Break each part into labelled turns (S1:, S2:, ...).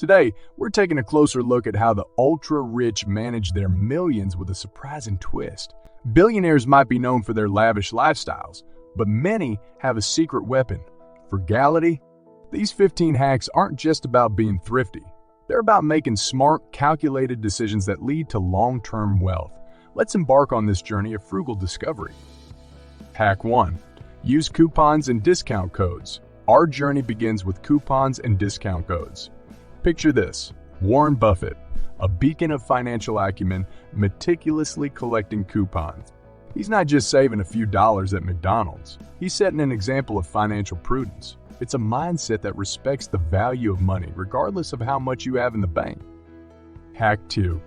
S1: Today, we're taking a closer look at how the ultra-rich manage their millions with a surprising twist. Billionaires might be known for their lavish lifestyles, but many have a secret weapon: frugality. These 15 hacks aren't just about being thrifty. They're about making smart, calculated decisions that lead to long-term wealth. Let's embark on this journey of frugal discovery. Hack 1. Use coupons and discount codes. Our journey begins with coupons and discount codes. Picture this: Warren Buffett, a beacon of financial acumen, meticulously collecting coupons. He's not just saving a few dollars at McDonald's. He's setting an example of financial prudence. It's a mindset that respects the value of money, regardless of how much you have in the bank. Hack 2.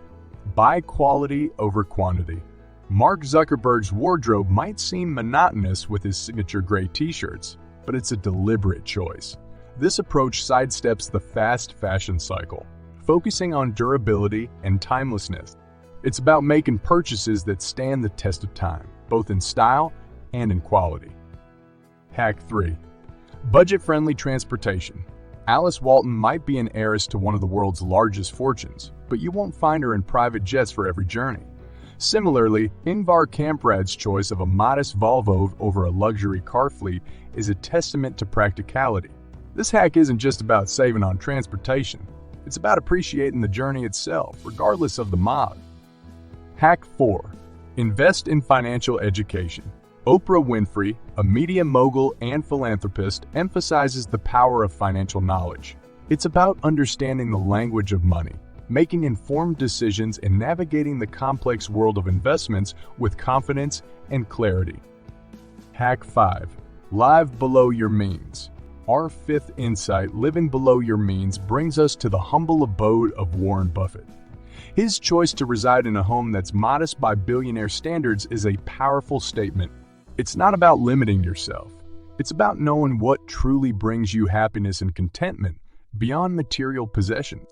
S1: Buy quality over quantity. Mark Zuckerberg's wardrobe might seem monotonous with his signature gray t-shirts, but it's a deliberate choice. This approach sidesteps the fast fashion cycle, focusing on durability and timelessness. It's about making purchases that stand the test of time, both in style and in quality. Hack 3. Budget-friendly transportation. Alice Walton might be an heiress to one of the world's largest fortunes, but you won't find her in private jets for every journey. Similarly, Ingvar Kamprad's choice of a modest Volvo over a luxury car fleet is a testament to practicality. This hack isn't just about saving on transportation. It's about appreciating the journey itself, regardless of the mod. Hack 4. Invest in financial education. Oprah Winfrey, a media mogul and philanthropist, emphasizes the power of financial knowledge. It's about understanding the language of money, making informed decisions, and navigating the complex world of investments with confidence and clarity. Hack 5. Live below your means. Our fifth insight, living below your means, brings us to the humble abode of Warren Buffett. His choice to reside in a home that's modest by billionaire standards is a powerful statement. It's not about limiting yourself. It's about knowing what truly brings you happiness and contentment beyond material possessions.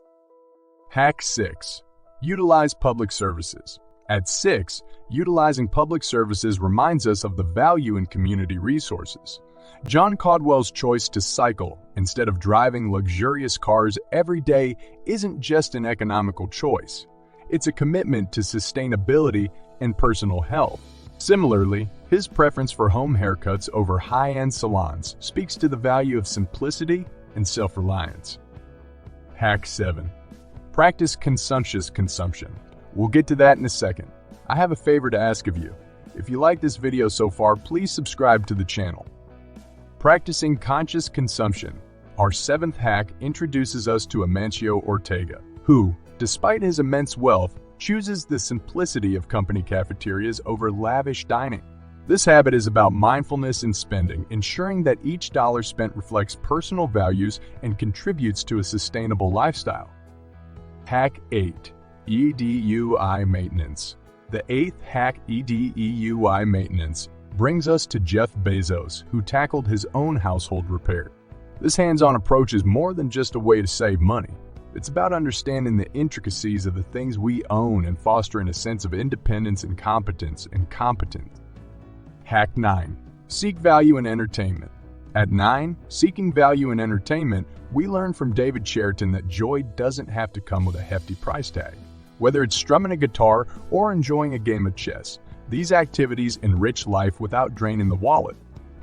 S1: Hack 6. Utilize public services. At 6, utilizing public services reminds us of the value in community resources. John Caldwell's choice to cycle instead of driving luxurious cars every day isn't just an economical choice. It's a commitment to sustainability and personal health. Similarly, his preference for home haircuts over high-end salons speaks to the value of simplicity and self-reliance. Hack 7. Practice conscientious consumption. We'll get to that in a second. I have a favor to ask of you. If you like this video so far, please subscribe to the channel. Practicing conscious consumption. Our 7th hack introduces us to Amancio Ortega, who, despite his immense wealth, chooses the simplicity of company cafeterias over lavish dining. This habit is about mindfulness in spending, ensuring that each dollar spent reflects personal values and contributes to a sustainable lifestyle. Hack 8. EDUI maintenance. The 8th hack, EDUI maintenance, brings us to Jeff Bezos, who tackled his own household repair. This hands-on approach is more than just a way to save money. It's about understanding the intricacies of the things we own and fostering a sense of independence and competence. Hack 9. Seek value in entertainment. At 9, seeking value in entertainment, we learn from David Sheraton that joy doesn't have to come with a hefty price tag. Whether it's strumming a guitar or enjoying a game of chess, these activities enrich life without draining the wallet.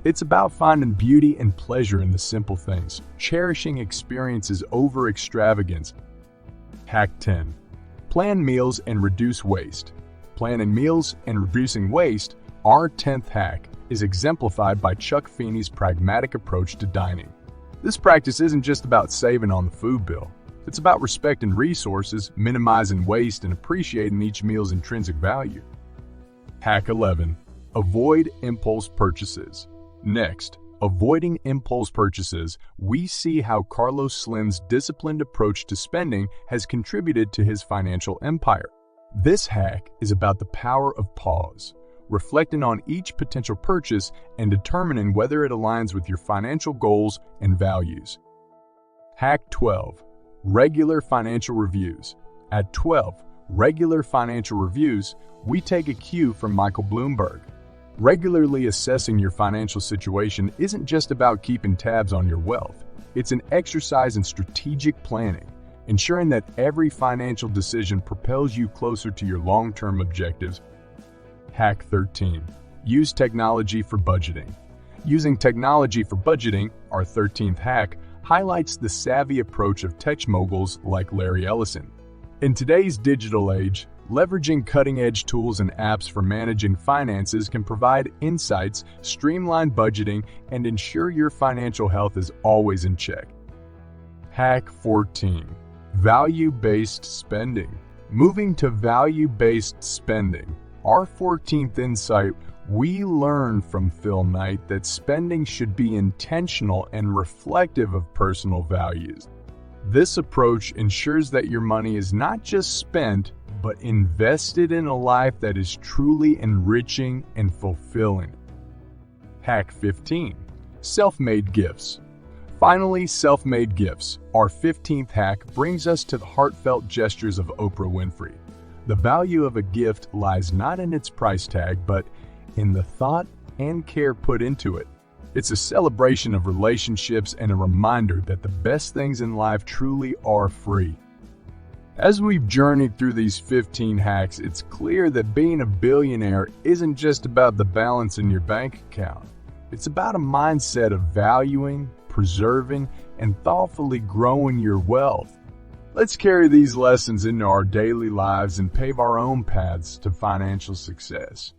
S1: It's about finding beauty and pleasure in the simple things, cherishing experiences over extravagance. Hack 10. Plan meals and reduce waste. Planning meals and reducing waste, our 10th hack, is exemplified by Chuck Feeney's pragmatic approach to dining. This practice isn't just about saving on the food bill. It's about respecting resources, minimizing waste, and appreciating each meal's intrinsic value. Hack 11. Avoid impulse purchases. Next, avoiding impulse purchases, we see how Carlos Slim's disciplined approach to spending has contributed to his financial empire. This hack is about the power of pause, reflecting on each potential purchase and determining whether it aligns with your financial goals and values. Hack 12. Regular financial reviews. At 12, regular financial reviews, we take a cue from Michael Bloomberg. Regularly assessing your financial situation isn't just about keeping tabs on your wealth. It's an exercise in strategic planning, ensuring that every financial decision propels you closer to your long-term objectives. Hack 13. Use technology for budgeting. Using technology for budgeting, our 13th hack, highlights the savvy approach of tech moguls like Larry Ellison. In today's digital age, leveraging cutting-edge tools and apps for managing finances can provide insights, streamline budgeting, and ensure your financial health is always in check. Hack 14. Value-based spending. Moving to value-based spending, our 14th insight, we learned from Phil Knight that spending should be intentional and reflective of personal values. This approach ensures that your money is not just spent, but invested in a life that is truly enriching and fulfilling. Hack 15. Self-made gifts. Finally, self-made gifts. Our 15th hack brings us to the heartfelt gestures of Oprah Winfrey. The value of a gift lies not in its price tag, but in the thought and care put into it. It's a celebration of relationships and a reminder that the best things in life truly are free. As we've journeyed through these 15 hacks, it's clear that being a billionaire isn't just about the balance in your bank account. It's about a mindset of valuing, preserving, and thoughtfully growing your wealth. Let's carry these lessons into our daily lives and pave our own paths to financial success.